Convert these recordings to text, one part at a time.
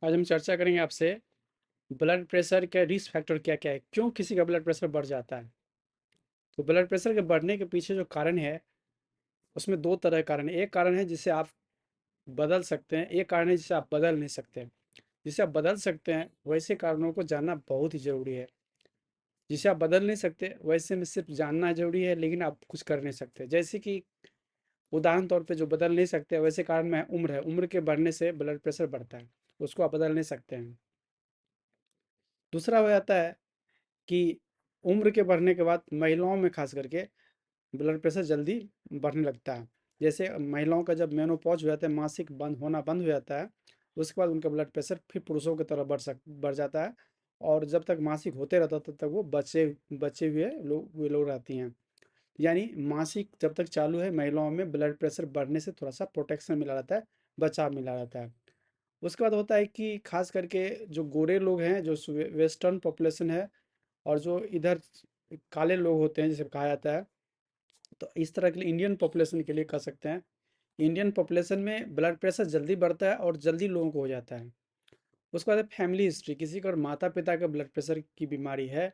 आज हम चर्चा करेंगे आपसे ब्लड प्रेशर के रिस्क फैक्टर क्या क्या है, क्यों किसी का ब्लड प्रेशर बढ़ जाता है। तो ब्लड प्रेशर के बढ़ने के पीछे जो कारण है उसमें दो तरह के कारण है। एक कारण है जिसे आप बदल सकते हैं, एक कारण है जिसे आप बदल नहीं सकते हैं। जिसे आप बदल सकते हैं वैसे कारणों को जानना बहुत ही ज़रूरी है। जिसे आप बदल नहीं सकते वैसे में सिर्फ जानना जरूरी है, लेकिन आप कुछ कर नहीं सकते। जैसे कि उदाहरण तौर पे जो बदल नहीं सकते वैसे कारण में उम्र है। उम्र के बढ़ने से ब्लड प्रेशर बढ़ता है, उसको आप बदल नहीं सकते हैं। दूसरा हो जाता है कि उम्र के बढ़ने के बाद महिलाओं में खास करके ब्लड प्रेशर जल्दी बढ़ने लगता है। जैसे महिलाओं का जब मेनोपॉज हो जाता है, मासिक बंद हो जाता है, उसके बाद उनका ब्लड प्रेशर फिर पुरुषों की तरह बढ़ जाता है। और जब तक मासिक होते रहता है तब तक वो बचे बचे हुए लोग वे लोग रहती हैं। यानी मासिक जब तक चालू है महिलाओं में ब्लड प्रेशर बढ़ने से थोड़ा सा प्रोटेक्शन मिला रहता है, बचाव मिला रहता है। उसके बाद होता है कि खास करके जो गोरे लोग हैं, जो वेस्टर्न पॉपुलेशन है, और जो इधर काले लोग होते हैं जिसे कहा जाता है, तो इस तरह के लिए इंडियन पॉपुलेशन के लिए कह सकते हैं। इंडियन पॉपुलेशन में ब्लड प्रेशर जल्दी बढ़ता है और जल्दी लोगों को हो जाता है। उसके बाद फैमिली हिस्ट्री, किसी का माता पिता का ब्लड प्रेशर की बीमारी है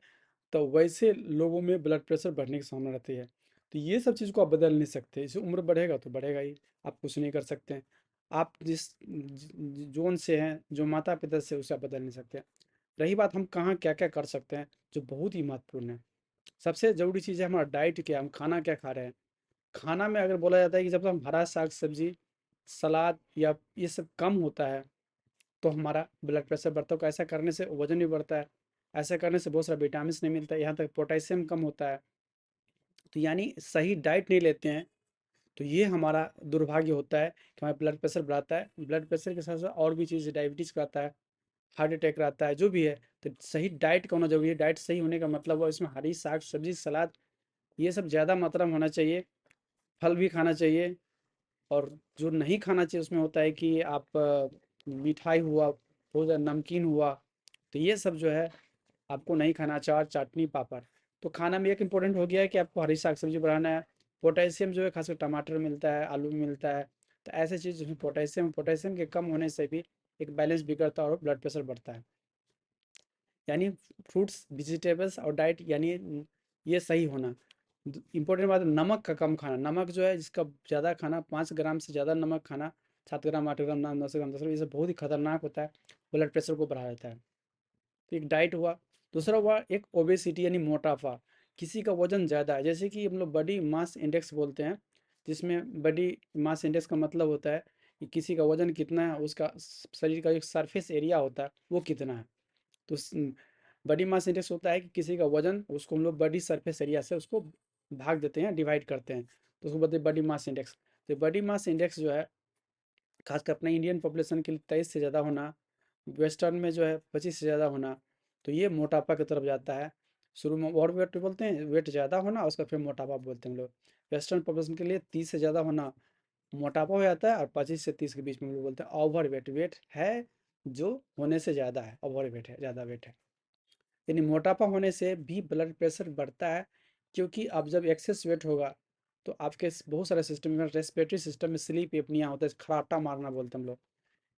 तो वैसे लोगों में ब्लड प्रेशर बढ़ने की संभावना रहती है। तो ये सब चीज़ को आप बदल नहीं सकते। जैसे उम्र बढ़ेगा तो बढ़ेगा ही, आप कुछ नहीं कर सकते हैं। आप जिस जोन से हैं, जो माता पिता से, उसे आप बदल नहीं सकते। रही बात हम कहाँ क्या क्या कर सकते हैं, जो बहुत ही महत्वपूर्ण है। सबसे ज़रूरी चीज़ है हमारा डाइट, क्या हम खाना क्या खा रहे हैं। खाना में अगर बोला जाता है कि जब हम हरा साग सब्जी, सलाद या ये सब कम होता है तो हमारा ब्लड प्रेशर बढ़ता है। ऐसा करने से वजन भी बढ़ता है, ऐसा करने से बहुत सारा विटामिन नहीं मिलता है, यहाँ तक पोटेशियम कम होता है। तो यानी सही डाइट नहीं लेते हैं तो ये हमारा दुर्भाग्य होता है कि हमारा ब्लड प्रेशर बढ़ाता है। ब्लड प्रेशर के साथ साथ और भी चीज़, डायबिटीज़ कराता है, हार्ट अटैक रहता है, जो भी है। तो सही डाइट का होना जरूरी है। डाइट सही होने का मतलब है इसमें हरी साग सब्जी सलाद ये सब ज़्यादा मात्रा में होना चाहिए। फल भी खाना चाहिए। और जो नहीं खाना चाहिए उसमें होता है कि आप मिठाई हुआ, बहुत ज़्यादा नमकीन हुआ, तो ये सब जो है आपको नहीं खाना। अचार चटनी पापड़। तो खाना में एक इम्पोर्टेंट हो गया है कि आपको हरी साग सब्जी बढ़ाना है। पोटेशियम जो है खासकर टमाटर में मिलता है, आलू में मिलता है। तो ऐसे चीज़ जिसमें पोटेशियम के कम होने से भी एक बैलेंस बिगड़ता है और ब्लड प्रेशर बढ़ता है। यानी फ्रूट्स वेजिटेबल्स और डाइट, यानी ये सही होना। इंपॉर्टेंट बात है नमक का कम खाना। नमक जो है जिसका ज़्यादा खाना, 5 ग्राम से ज़्यादा नमक खाना, 7 ग्राम 8 ग्राम 9 10 ग्राम 10 ग्राम, ये सब बहुत ही खतरनाक होता है, ब्लड प्रेशर को बढ़ा देता है। तो एक डाइट हुआ। दूसरा हुआ एक ओबेसिटी यानी मोटापा। किसी का वजन ज़्यादा है, जैसे कि हम लोग बॉडी मास इंडेक्स बोलते हैं, जिसमें बॉडी मास इंडेक्स का मतलब होता है कि किसी का वजन कितना है, उसका शरीर का एक सरफेस एरिया होता है वो कितना है। तो बॉडी मास इंडेक्स होता है कि किसी का वजन, उसको हम लोग बॉडी सरफेस एरिया से उसको भाग देते हैं, डिवाइड करते हैं, तो उसको बोलते हैं बॉडी मास इंडेक्स। तो बॉडी मास इंडेक्स जो है खासकर अपने इंडियन पॉपुलेशन के लिए 23 से ज़्यादा होना, वेस्टर्न में जो है 25 से ज़्यादा होना, तो ये मोटापा की तरफ जाता है। शुरू में ओवर वेट बोलते हैं, वेट ज़्यादा होना, उसका फिर मोटापा बोलते हैं हम लोग। वेस्टर्न पॉपुलेशन के लिए 30 से ज़्यादा होना मोटापा हो जाता है, और 25 से 30 के बीच में हम लोग बोलते हैं ओवर वेट। वेट है जो होने से ज़्यादा है, ओवर वेट है, ज़्यादा वेट है। यानी मोटापा होने से भी ब्लड प्रेशर बढ़ता है, क्योंकि अब जब एक्सेस वेट होगा तो आपके बहुत सारे सिस्टम में, रेस्पिरेटरी सिस्टम में स्लीप एपनिया होता है, खराटा मारना बोलते हैं हम लोग।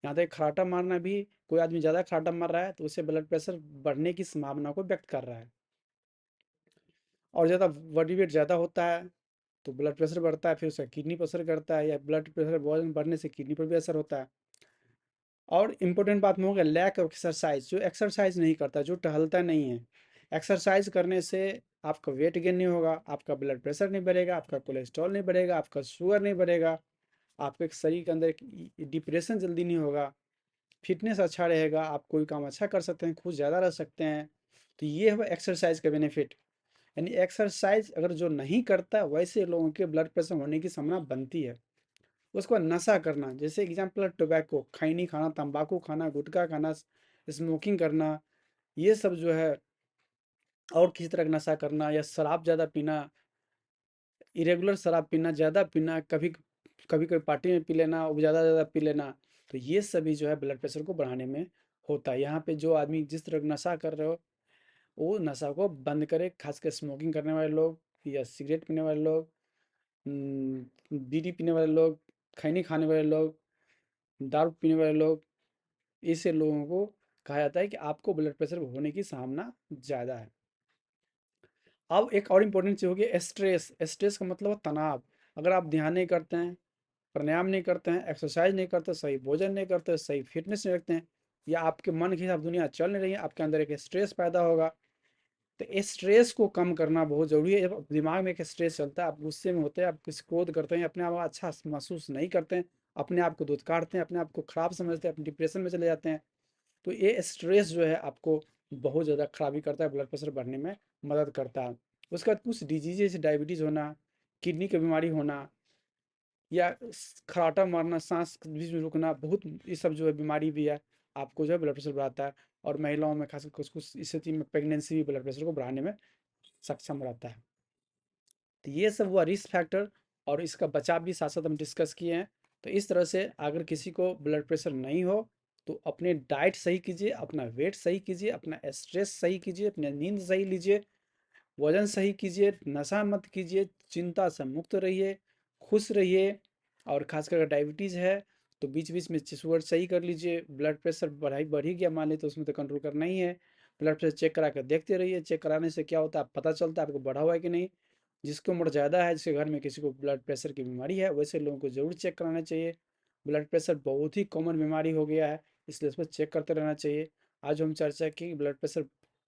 यहाँ तक खराटा मारना भी, कोई आदमी ज़्यादा खराटा मार रहा है तो उससे ब्लड प्रेशर बढ़ने की संभावना को व्यक्त कर रहा है। और ज़्यादा बॉडी वेट ज़्यादा होता है तो ब्लड प्रेशर बढ़ता है, फिर उसका किडनी पर असर करता है, या ब्लड प्रेशर वजन बढ़ने से किडनी पर भी असर होता है। और इम्पोर्टेंट बात में हो गया लैक ऑफ एक्सरसाइज। जो एक्सरसाइज नहीं करता, जो टहलता नहीं है, एक्सरसाइज करने से आपका वेट गेन नहीं होगा, आपका ब्लड प्रेशर नहीं बढ़ेगा, आपका कोलेस्ट्रॉल नहीं बढ़ेगा, आपका शुगर नहीं बढ़ेगा, आपके शरीर के अंदर डिप्रेशन जल्दी नहीं होगा, फिटनेस अच्छा रहेगा, आप कोई काम अच्छा कर सकते हैं, खुश ज़्यादा रह सकते हैं। तो ये है एक्सरसाइज का बेनिफिट। यानी एक्सरसाइज अगर जो नहीं करता वैसे लोगों के ब्लड प्रेशर होने की संभावना बनती है। उसको नशा करना, जैसे एग्जाम्पल है टोबैको, खैनी खाना, तंबाकू खाना, गुटखा खाना, स्मोकिंग करना, ये सब जो है, और किसी तरह का नशा करना, या शराब ज़्यादा पीना, इरेगुलर शराब पीना, ज़्यादा पीना, कभी कभी कोई पार्टी में पी लेना, वो ज़्यादा ज़्यादा पी लेना, तो ये सभी जो है ब्लड प्रेशर को बढ़ाने में होता है। यहाँ पे जो आदमी जिस तरह का नशा कर रहे हो वो नशा को बंद करे, खासकर स्मोकिंग करने वाले लोग, या सिगरेट पीने वाले लोग, बीड़ी पीने वाले लोग, खैनी खाने वाले लोग, दारू पीने वाले लोग, इससे लोगों को कहा जाता है कि आपको ब्लड प्रेशर होने की संभावना ज़्यादा है। अब एक और इम्पोर्टेंट चीज़ होगी स्ट्रेस। स्ट्रेस का मतलब है तनाव। अगर आप ध्यान नहीं करते हैं, प्राणायाम नहीं करते हैं, एक्सरसाइज नहीं करते, सही भोजन नहीं करते, सही फिटनेस नहीं रखते हैं, या आपके मन के हिसाब दुनिया चल नहीं रही है, आपके अंदर एक स्ट्रेस पैदा होगा। तो इस स्ट्रेस को कम करना बहुत ज़रूरी है। जब दिमाग में एक स्ट्रेस चलता है, आप गुस्से में होते हैं, आप किसी क्रोध करते हैं, अपने आप को अच्छा महसूस नहीं करते हैं, अपने आप को दुत्कारते हैं, अपने आप को खराब समझते हैं, अपने डिप्रेशन में चले जाते हैं। तो ये स्ट्रेस जो है आपको बहुत ज़्यादा खराबी करता है, ब्लड प्रेशर बढ़ने में मदद करता है। उसके बाद कुछ डिजीज जैसे डायबिटीज़ होना, किडनी की बीमारी होना, या खराटा मारना, सांस बीच में रुकना, बहुत ये सब जो है बीमारी भी है, आपको जो है ब्लड प्रेशर बढ़ाता है। और महिलाओं में खासकर कुछ कुछ स्थिति में प्रेगनेंसी भी ब्लड प्रेशर को बढ़ाने में सक्षम रहता है। तो ये सब हुआ रिस्क फैक्टर, और इसका बचाव भी साथ साथ हम डिस्कस किए हैं। तो इस तरह से अगर किसी को ब्लड प्रेशर नहीं हो तो अपने डाइट सही कीजिए, अपना वेट सही कीजिए, अपना स्ट्रेस सही कीजिए, अपनी नींद सही लीजिए, वजन सही कीजिए, नशा मत कीजिए, चिंता से मुक्त रहिए, खुश रहिए। और खासकर अगर डायबिटीज़ है तो बीच बीच में शुगर सही कर लीजिए। ब्लड प्रेशर बढ़ ही गया मान ली तो उसमें तो कंट्रोल करना ही है। ब्लड प्रेशर चेक करा कर देखते रहिए। चेक कराने से क्या होता है, पता चलता है आपको बढ़ा हुआ है कि नहीं। जिसकी उम्र ज़्यादा है, जिसके घर में किसी को ब्लड प्रेशर की बीमारी है, वैसे लोगों को ज़रूर चेक कराना चाहिए। ब्लड प्रेशर बहुत ही कॉमन बीमारी हो गया है, इसलिए इस पर चेक करते रहना चाहिए। आज हम चर्चा की ब्लड प्रेशर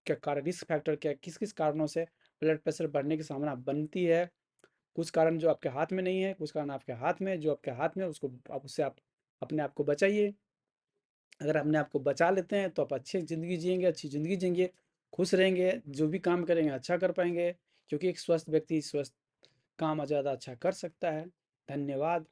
के कारण, रिस्क फैक्टर क्या, किस किस कारणों से ब्लड प्रेशर बढ़ने की संभावना बनती है। कुछ कारण जो आपके हाथ में नहीं है, कुछ कारण आपके हाथ में है। जो आपके हाथ में है उसको आप, उससे आप अपने आप को बचाइए। अगर अपने आप को बचा लेते हैं तो आप अच्छी ज़िंदगी जिएंगे, अच्छी ज़िंदगी जिएंगे, खुश रहेंगे, जो भी काम करेंगे अच्छा कर पाएंगे, क्योंकि एक स्वस्थ व्यक्ति स्वस्थ काम ज़्यादा अच्छा कर सकता है। धन्यवाद।